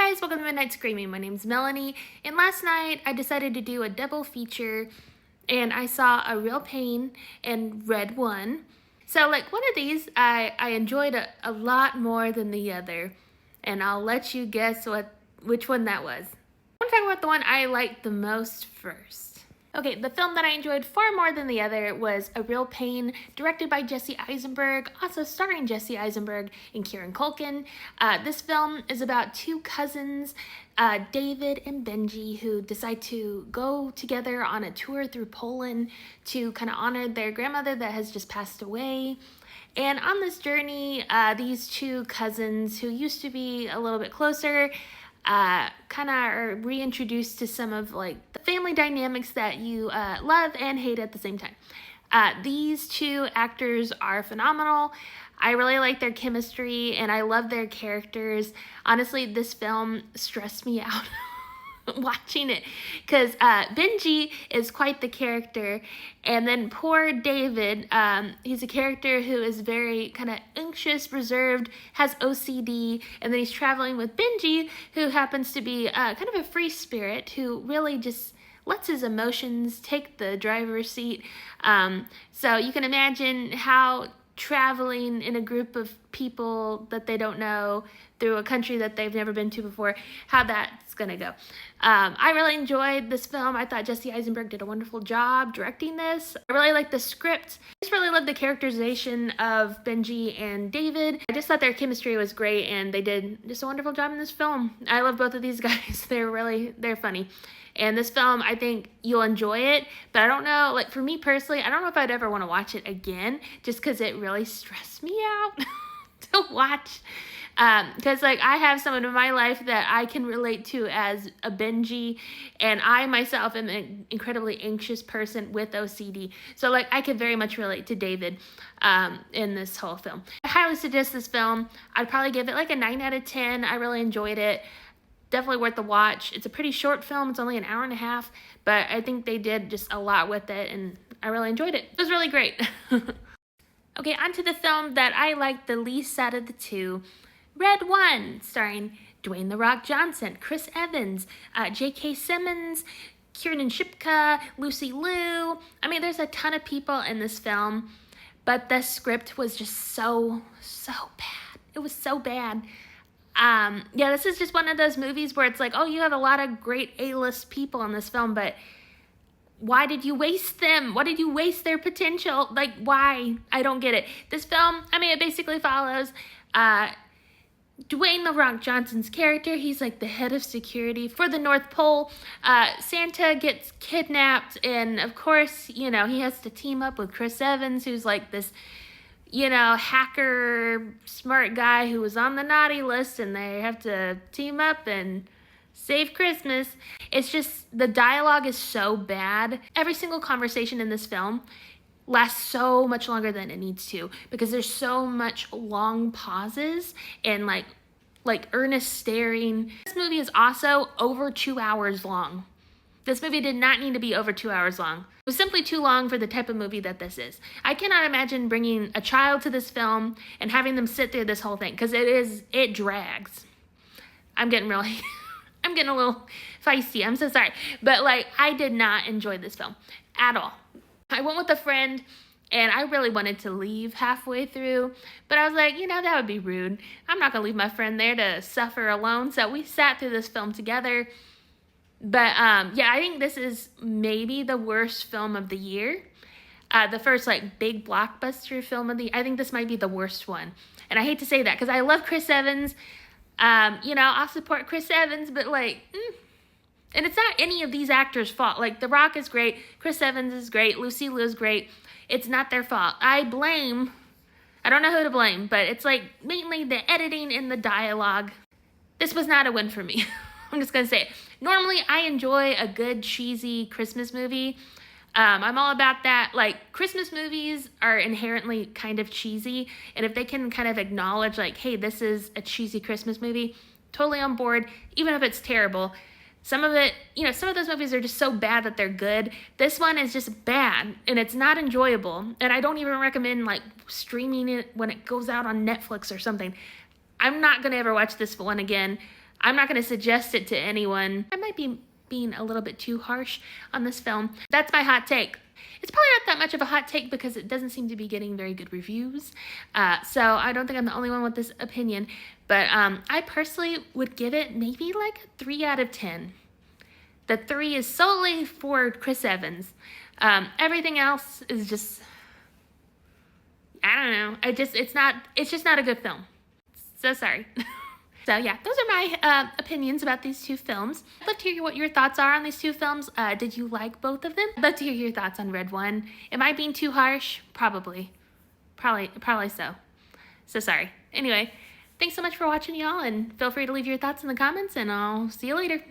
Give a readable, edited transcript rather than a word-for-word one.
Guys, welcome to Midnight Screaming. My name's Melanie, and last night I decided to do a double feature, and I saw A Real Pain and Red One. So like one of these I enjoyed a lot more than the other, and I'll let you guess which one that was. I want to talk about the one I liked the most first. Okay, the film that I enjoyed far more than the other was A Real Pain, directed by Jesse Eisenberg, also starring Jesse Eisenberg and Kieran Culkin. This film is about two cousins, David and Benji, who decide to go together on a tour through Poland to kind of honor their grandmother that has just passed away. And on this journey, these two cousins, who used to be a little bit closer, kind of are reintroduced to some of like the family dynamics that you love and hate at the same time. These two actors are phenomenal. I really like their chemistry and I love their characters. Honestly, this film stressed me out watching it because Benji is quite the character, and then poor David, he's a character who is very kind of anxious, reserved, has OCD, and then he's traveling with Benji, who happens to be kind of a free spirit who really just lets his emotions take the driver's seat. So you can imagine how traveling in a group of people that they don't know through a country that they've never been to before, how that's gonna go. I really enjoyed this film. I thought Jesse Eisenberg did a wonderful job directing this. I really liked the script. I just really loved the characterization of Benji and David. I just thought their chemistry was great and they did just a wonderful job in this film. I love both of these guys. They're funny. And this film, I think you'll enjoy it, but I don't know, like for me personally, I don't know if I'd ever want to watch it again just because it really stressed me out to watch. Because like I have someone in my life that I can relate to as a Benji, and I myself am an incredibly anxious person with OCD. So like I could very much relate to David in this whole film. I highly suggest this film. I'd probably give it like a 9 out of 10. I really enjoyed it. Definitely worth the watch. It's a pretty short film. It's only an hour and a half, but I think they did just a lot with it, and I really enjoyed it. It was really great. Okay, on to the film that I liked the least out of the two. Red One, starring Dwayne "The Rock" Johnson, Chris Evans, J.K. Simmons, Kiernan Shipka, Lucy Liu. I mean, there's a ton of people in this film, but the script was just so bad. It was so bad. Yeah, this is just one of those movies where it's like, oh, you have a lot of great A-list people in this film, but why did you waste them? Why did you waste their potential? Like, why? I don't get it. This film, I mean, it basically follows Dwayne "The Rock" Johnson's character. He's like the head of security for the North Pole. Santa gets kidnapped, and of course, you know, he has to team up with Chris Evans, who's like this, you know, hacker, smart guy who was on the naughty list, and they have to team up and save Christmas. It's just, the dialogue is so bad. Every single conversation in this film lasts so much longer than it needs to because there's so much long pauses and like earnest staring. This movie is also over 2 hours long. This movie did not need to be over 2 hours long. It was simply too long for the type of movie that this is. I cannot imagine bringing a child to this film and having them sit through this whole thing because it drags. I'm getting a little feisty. I'm so sorry. But like, I did not enjoy this film at all. I went with a friend and I really wanted to leave halfway through, but I was like, you know, that would be rude. I'm not gonna leave my friend there to suffer alone. So we sat through this film together. But yeah, I think this is maybe the worst film of the year. The first like big blockbuster film of the, I think this might be the worst one. And I hate to say that because I love Chris Evans. You know, I'll support Chris Evans, but like, and it's not any of these actors' fault. Like, The Rock is great, Chris Evans is great, Lucy Liu is great. It's not their fault. I don't know who to blame, but it's like mainly the editing and the dialogue. This was not a win for me. I'm just gonna say it. Normally, I enjoy a good cheesy Christmas movie. I'm all about that. Like, Christmas movies are inherently kind of cheesy, and if they can kind of acknowledge like, hey, this is a cheesy Christmas movie, totally on board, even if it's terrible. Some of it, you know, some of those movies are just so bad that they're good. This one is just bad, and it's not enjoyable, and I don't even recommend like streaming it when it goes out on Netflix or something. I'm not gonna ever watch this one again. I'm not going to suggest it to anyone. I might be being a little bit too harsh on this film. That's my hot take. It's probably not that much of a hot take because it doesn't seem to be getting very good reviews. So I don't think I'm the only one with this opinion. But I personally would give it maybe like a 3 out of 10. The 3 is solely for Chris Evans. Everything else is just, I don't know. It's just not a good film. So sorry. So yeah, those are my opinions about these 2 films. I'd love to hear what your thoughts are on these 2 films. Did you like both of them? I'd love to hear your thoughts on Red One. Am I being too harsh? Probably so. So sorry. Anyway, thanks so much for watching, y'all, and feel free to leave your thoughts in the comments, and I'll see you later.